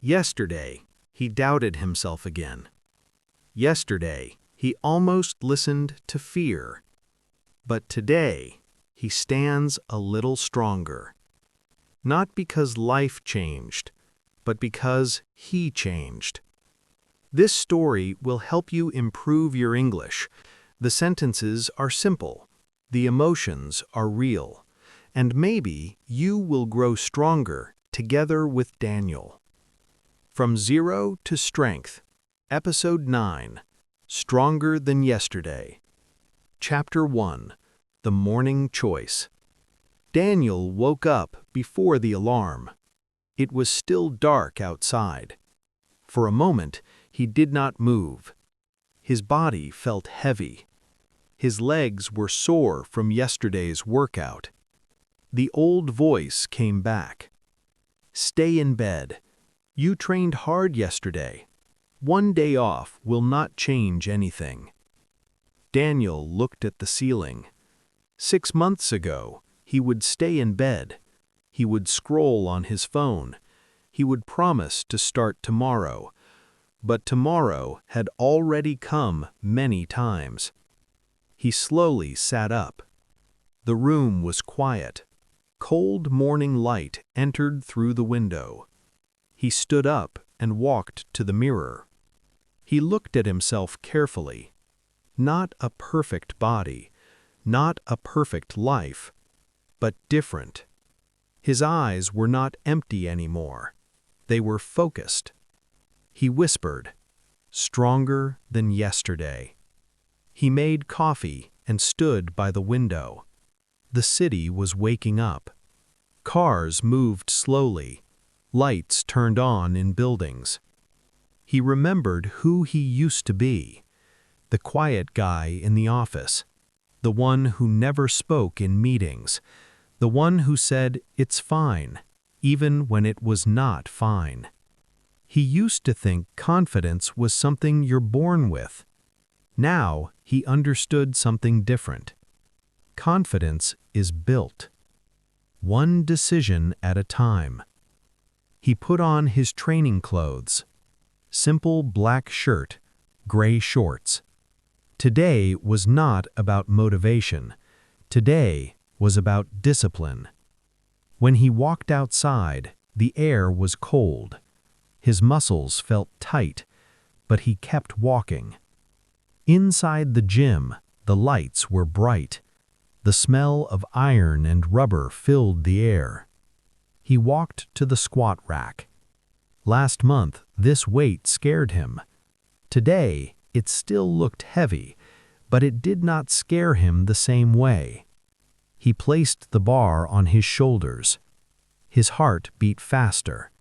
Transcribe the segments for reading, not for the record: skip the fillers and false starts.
Yesterday, he doubted himself again. Yesterday, he almost listened to fear. But today, he stands a little stronger. Not because life changed, but because he changed. This story will help you improve your English. The sentences are simple, the emotions are real, and maybe you will grow stronger together with Daniel. From Zero to Strength, Episode 9, Stronger Than Yesterday. Chapter 1, The Morning Choice. Daniel woke up before the alarm. It was still dark outside. For a moment, he did not move. His body felt heavy. His legs were sore from yesterday's workout. The old voice came back. Stay in bed. You trained hard yesterday. One day off will not change anything. Daniel looked at the ceiling. 6 months ago, he would stay in bed. He would scroll on his phone. He would promise to start tomorrow. But tomorrow had already come many times. He slowly sat up. The room was quiet. Cold morning light entered through the window. He stood up and walked to the mirror. He looked at himself carefully. Not a perfect body, not a perfect life, but different. His eyes were not empty anymore. They were focused. He whispered, "Stronger than yesterday." He made coffee and stood by the window. The city was waking up. Cars moved slowly. Lights turned on in buildings. He remembered who he used to be. The quiet guy in the office. The one who never spoke in meetings. The one who said, "It's fine," even when it was not fine. He used to think confidence was something you're born with. Now he understood something different. Confidence is built. One decision at a time. He put on his training clothes. Simple black shirt, gray shorts. Today was not about motivation. Today was about discipline. When he walked outside, the air was cold. His muscles felt tight, but he kept walking. Inside the gym, the lights were bright. The smell of iron and rubber filled the air. He walked to the squat rack. Last month, this weight scared him. Today, it still looked heavy, but it did not scare him the same way. He placed the bar on his shoulders. His heart beat faster.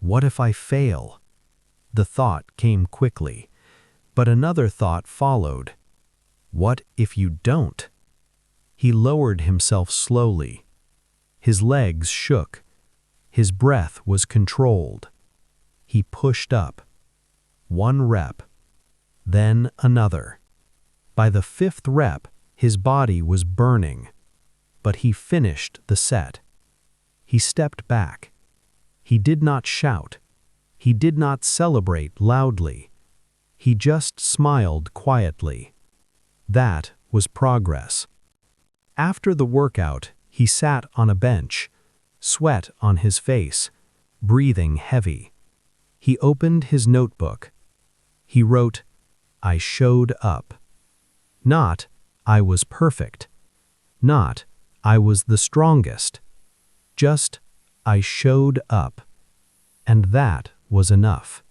What if I fail? The thought came quickly, but another thought followed. What if you don't? He lowered himself slowly. His legs shook. His breath was controlled. He pushed up. 1 rep. Then another. By the 5th rep, his body was burning. But he finished the set. He stepped back. He did not shout. He did not celebrate loudly. He just smiled quietly. That was progress. After the workout, he sat on a bench, sweat on his face, breathing heavy. He opened his notebook. He wrote, "I showed up." Not, "I was perfect." Not, "I was the strongest." Just, "I showed up." And that was enough.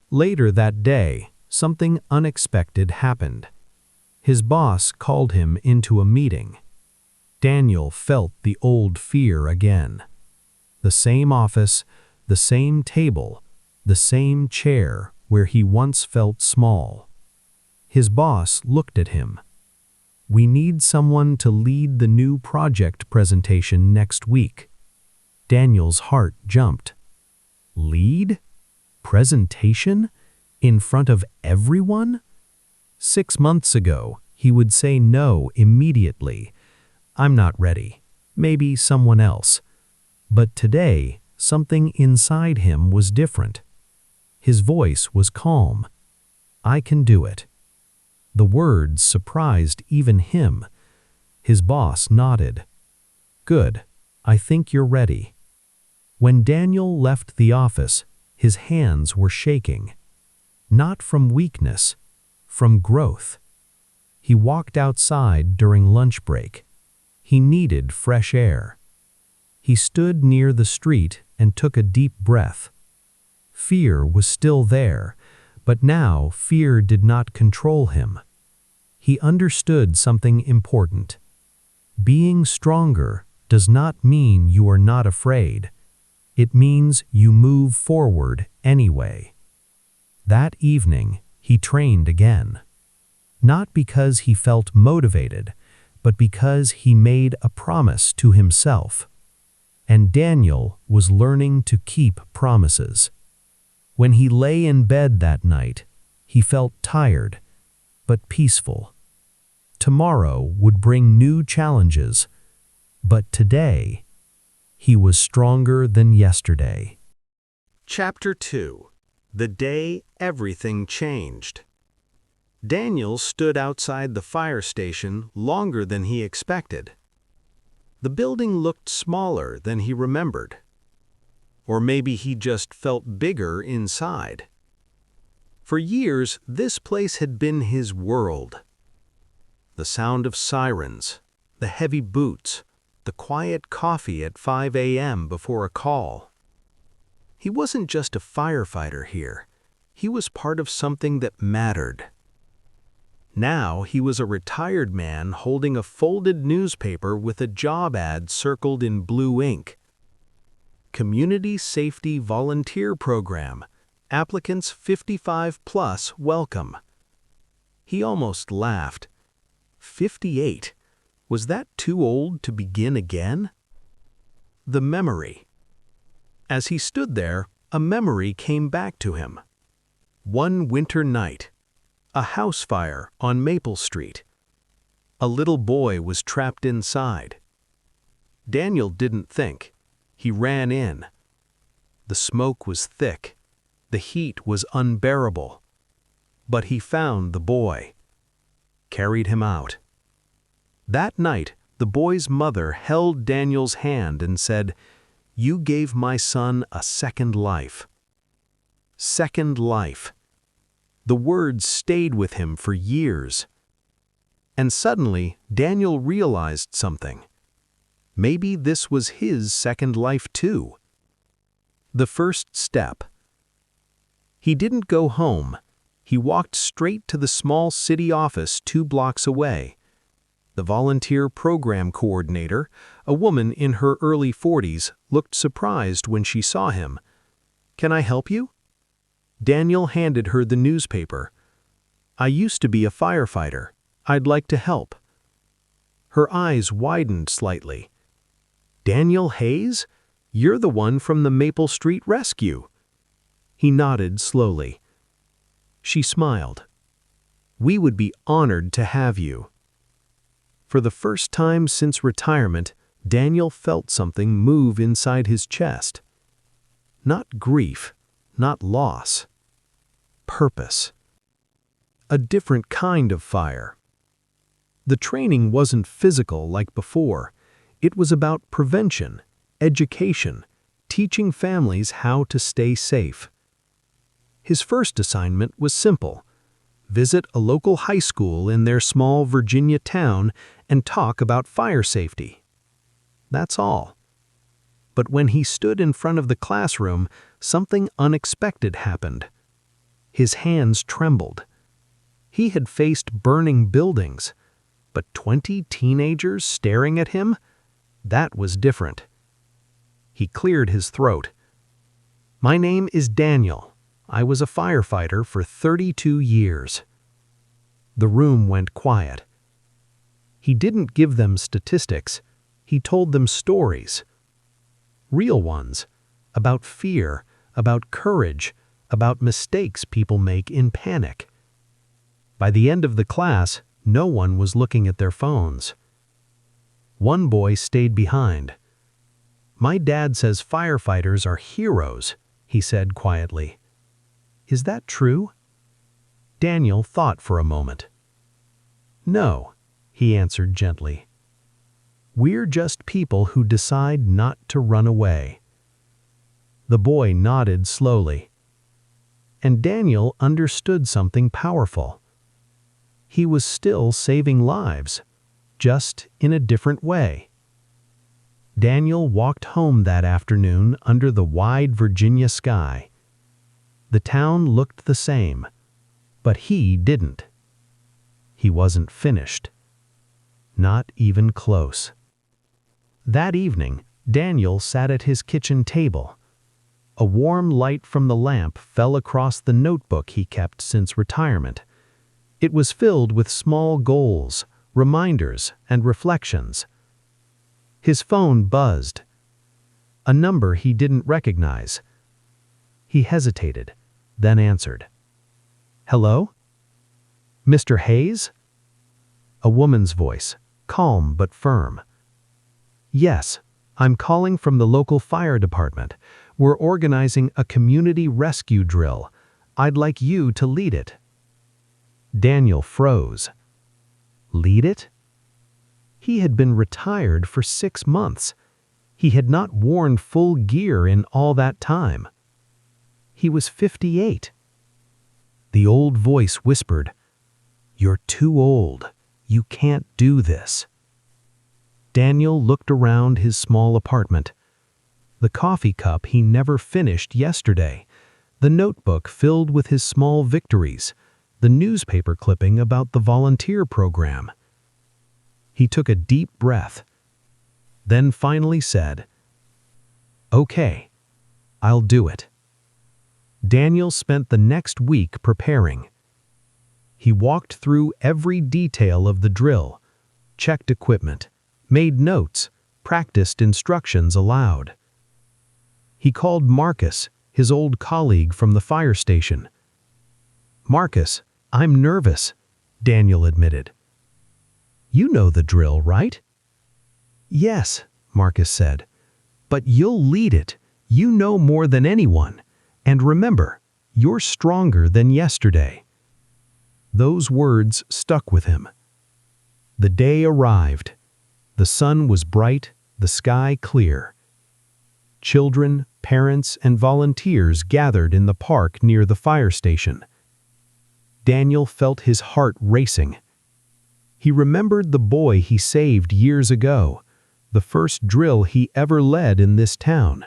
Later that day, something unexpected happened. His boss called him into a meeting. Daniel felt the old fear again. The same office, the same table, the same chair where he once felt small. His boss looked at him. "We need someone to lead the new project presentation next week." Daniel's heart jumped. Lead? Presentation? In front of everyone? 6 months ago, he would say no immediately. "I'm not ready. Maybe someone else." But today, something inside him was different. His voice was calm. "I can do it." The words surprised even him. His boss nodded. "Good. I think you're ready." When Daniel left the office, his hands were shaking. Not from weakness, from growth. He walked outside during lunch break. He needed fresh air. He stood near the street and took a deep breath. Fear was still there, but now fear did not control him. He understood something important. Being stronger does not mean you are not afraid. It means you move forward anyway. That evening, he trained again. Not because he felt motivated, but because he made a promise to himself. And Daniel was learning to keep promises. When he lay in bed that night, he felt tired, but peaceful. Tomorrow would bring new challenges, but today, he was stronger than yesterday. Chapter 2. The Day Everything Changed. Daniel stood outside the fire station longer than he expected. The building looked smaller than he remembered. Or maybe he just felt bigger inside. For years, this place had been his world. The sound of sirens, the heavy boots, the quiet coffee at 5 a.m. before a call. He wasn't just a firefighter here. He was part of something that mattered. Now he was a retired man holding a folded newspaper with a job ad circled in blue ink. Community Safety Volunteer Program. Applicants 55 plus welcome. He almost laughed. 58. Was that too old to begin again? The memory. As he stood there, a memory came back to him. One winter night, a house fire on Maple Street. A little boy was trapped inside. Daniel didn't think. He ran in. The smoke was thick. The heat was unbearable. But he found the boy. Carried him out. That night, the boy's mother held Daniel's hand and said, "You gave my son a second life." Second life. The words stayed with him for years. And suddenly, Daniel realized something. Maybe this was his second life too. The first step. He didn't go home. He walked straight to the small city office 2 blocks away. The volunteer program coordinator, a woman in her early 40s, looked surprised when she saw him. "Can I help you?" Daniel handed her the newspaper. "I used to be a firefighter. I'd like to help." Her eyes widened slightly. "Daniel Hayes? You're the one from the Maple Street Rescue." He nodded slowly. She smiled. "We would be honored to have you." For the first time since retirement, Daniel felt something move inside his chest. Not grief, not loss. Purpose. A different kind of fire. The training wasn't physical like before. It was about prevention, education, teaching families how to stay safe. His first assignment was simple. Visit a local high school in their small Virginia town and talk about fire safety. That's all. But when he stood in front of the classroom, something unexpected happened. His hands trembled. He had faced burning buildings, but 20 teenagers staring at him? That was different. He cleared his throat. "My name is Daniel. I was a firefighter for 32 years. The room went quiet. He didn't give them statistics. He told them stories. Real ones. About fear, about courage, about mistakes people make in panic. By the end of the class, no one was looking at their phones. One boy stayed behind. My dad says firefighters are heroes, he said quietly. Is that true? Daniel thought for a moment. No, he answered gently. We're just people who decide not to run away. The boy nodded slowly. And Daniel understood something powerful. He was still saving lives, just in a different way. Daniel walked home that afternoon under the wide Virginia sky. The town looked the same, but he didn't. He wasn't finished. Not even close. That evening, Daniel sat at his kitchen table. A warm light from the lamp fell across the notebook he kept since retirement. It was filled with small goals, reminders, and reflections. His phone buzzed. A number he didn't recognize. He hesitated, then answered. Hello? Mr. Hayes? A woman's voice, calm but firm. Yes, I'm calling from the local fire department. We're organizing a community rescue drill. I'd like you to lead it. Daniel froze. Lead it? He had been retired for 6 months. He had not worn full gear in all that time. He was 58. The old voice whispered, You're too old. You can't do this. Daniel looked around his small apartment. The coffee cup he never finished yesterday, the notebook filled with his small victories, the newspaper clipping about the volunteer program. He took a deep breath, then finally said, Okay, I'll do it. Daniel spent the next week preparing. He walked through every detail of the drill, checked equipment, made notes, practiced instructions aloud. He called Marcus, his old colleague from the fire station. Marcus, I'm nervous, Daniel admitted. You know the drill, right? Yes, Marcus said. But you'll lead it. You know more than anyone. And remember, you're stronger than yesterday. Those words stuck with him. The day arrived. The sun was bright, the sky clear. Children, parents, and volunteers gathered in the park near the fire station. Daniel felt his heart racing. He remembered the boy he saved years ago, the first drill he ever led in this town.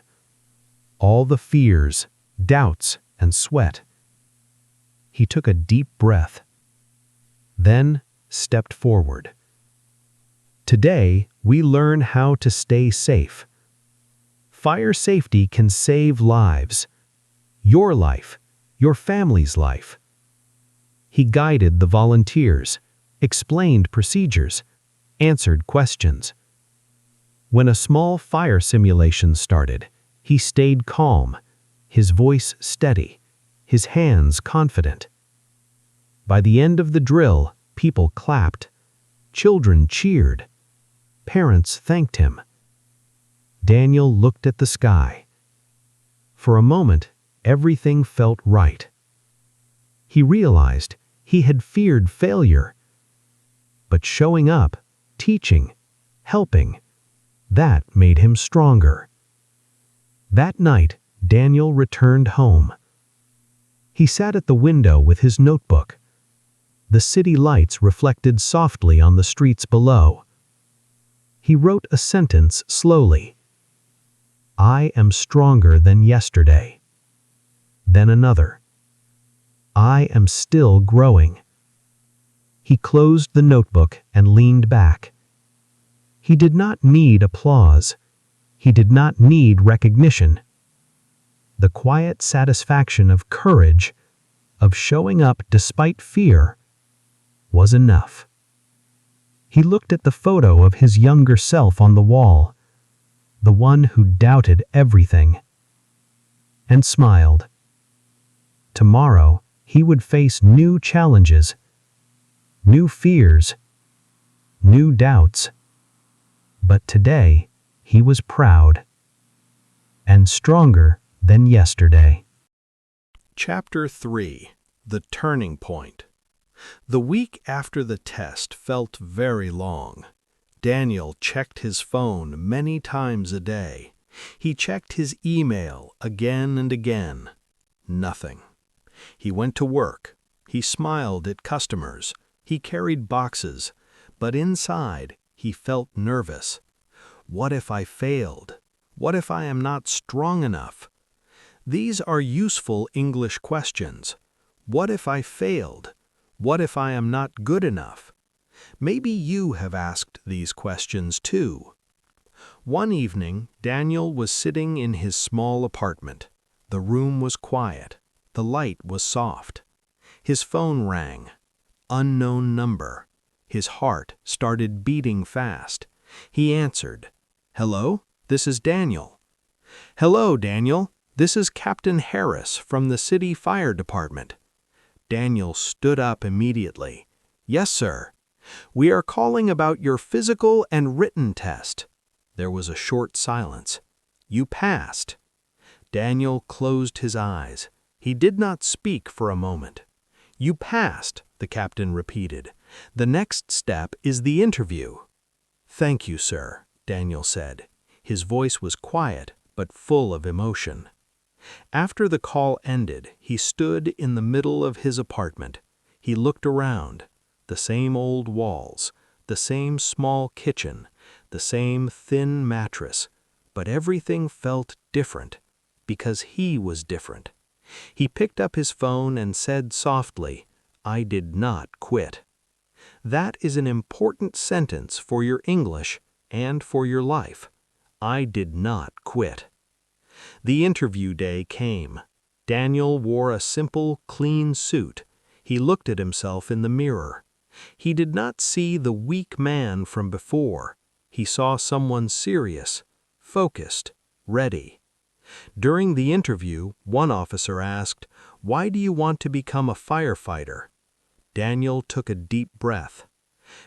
All the fears, doubts, and sweat. He took a deep breath, then stepped forward. Today, we learn how to stay safe. Fire safety can save lives. Your life, your family's life. He guided the volunteers, explained procedures, answered questions. When a small fire simulation started, he stayed calm, his voice steady, his hands confident. By the end of the drill, people clapped, children cheered, parents thanked him. Daniel looked at the sky. For a moment, everything felt right. He realized he had feared failure. But showing up, teaching, helping, that made him stronger. That night, Daniel returned home. He sat at the window with his notebook. The city lights reflected softly on the streets below. He wrote a sentence slowly. I am stronger than yesterday. Then another. I am still growing. He closed the notebook and leaned back. He did not need applause. He did not need recognition. The quiet satisfaction of courage, of showing up despite fear, was enough. He looked at the photo of his younger self on the wall, the one who doubted everything, and smiled. Tomorrow, he would face new challenges, new fears, new doubts. But today, he was proud. and stronger than yesterday. Chapter 3. The Turning Point. The week after the test felt very long. Daniel checked his phone many times a day. He checked his email again and again. Nothing. He went to work. He smiled at customers. He carried boxes. But inside, he felt nervous. What if I failed? What if I am not strong enough? These are useful English questions. What if I failed? What if I am not good enough? Maybe you have asked these questions too. One evening, Daniel was sitting in his small apartment. The room was quiet. The light was soft. His phone rang. Unknown number. His heart started beating fast. He answered. "Hello, this is Daniel." "Hello, Daniel. This is Captain Harris from the City Fire Department." Daniel stood up immediately. "Yes, sir. We are calling about your physical and written test." There was a short silence. "You passed." Daniel closed his eyes. He did not speak for a moment. "You passed," the captain repeated. "The next step is the interview." "Thank you, sir," Daniel said. His voice was quiet but full of emotion. After the call ended, he stood in the middle of his apartment. He looked around. The same old walls, the same small kitchen, the same thin mattress, but everything felt different, because he was different. He picked up his phone and said softly, "I did not quit." That is an important sentence for your English and for your life. I did not quit. The interview day came. Daniel wore a simple, clean suit. He looked at himself in the mirror. He did not see the weak man from before. He saw someone serious, focused, ready. During the interview, one officer asked, "Why do you want to become a firefighter?" Daniel took a deep breath.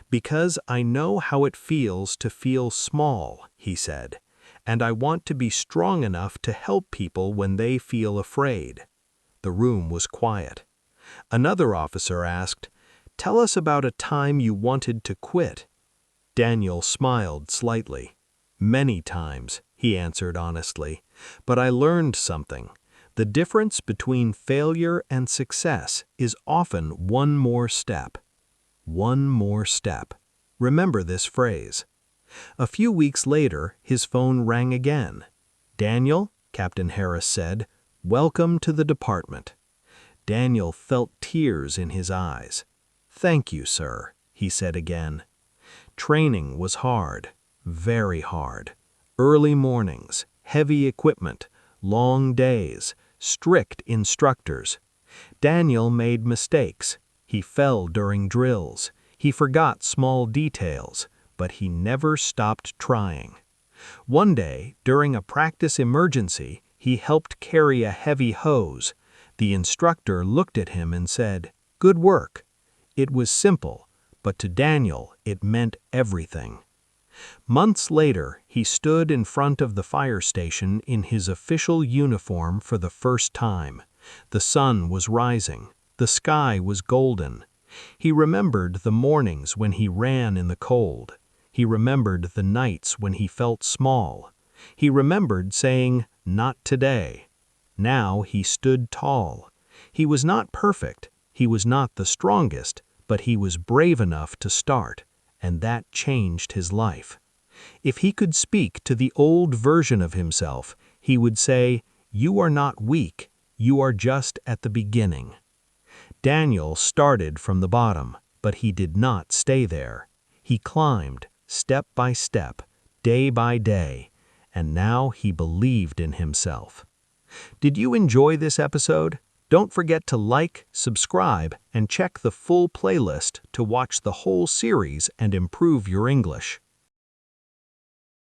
"Because I know how it feels to feel small," he said, "and I want to be strong enough to help people when they feel afraid." The room was quiet. Another officer asked, "Tell us about a time you wanted to quit." Daniel smiled slightly. "Many times," he answered honestly, "but I learned something. The difference between failure and success is often one more step." One more step. Remember this phrase. A few weeks later, his phone rang again. "Daniel," Captain Harris said, "welcome to the department." Daniel felt tears in his eyes. "Thank you, sir," he said again. Training was hard, very hard. Early mornings, heavy equipment, long days, strict instructors. Daniel made mistakes. He fell during drills. He forgot small details, but he never stopped trying. One day, during a practice emergency, he helped carry a heavy hose. The instructor looked at him and said, "Good work." It was simple, but to Daniel it meant everything. Months later, he stood in front of the fire station in his official uniform for the first time. The sun was rising. The sky was golden. He remembered the mornings when he ran in the cold. He remembered the nights when he felt small. He remembered saying, "Not today." Now he stood tall. He was not perfect. He was not the strongest, but he was brave enough to start, and that changed his life. If he could speak to the old version of himself, he would say, "You are not weak. You are just at the beginning." Daniel started from the bottom, but he did not stay there. He climbed, step by step, day by day, and now he believed in himself. Did you enjoy this episode? Don't forget to like, subscribe, and check the full playlist to watch the whole series and improve your English.